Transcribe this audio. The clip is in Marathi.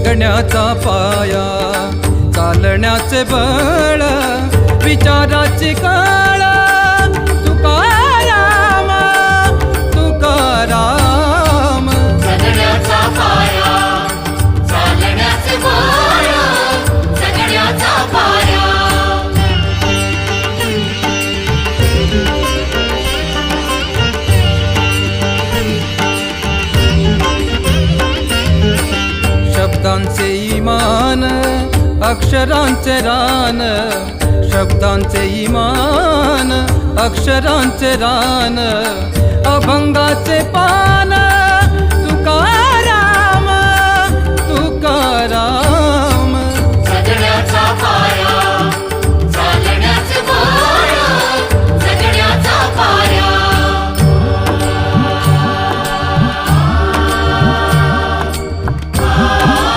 जगण्याचा पाया, चालण्याचे बळ, विचाराची कळ, तुकाराम तुकाराम. जगण्याचा पाया, चालण्याचे बळ, जगण्याचा पाया. शब्दांचे इमान, अक्षरांचे रान, शब्दांचे इमान, अक्षरांचे रान, अभंगाचे पान.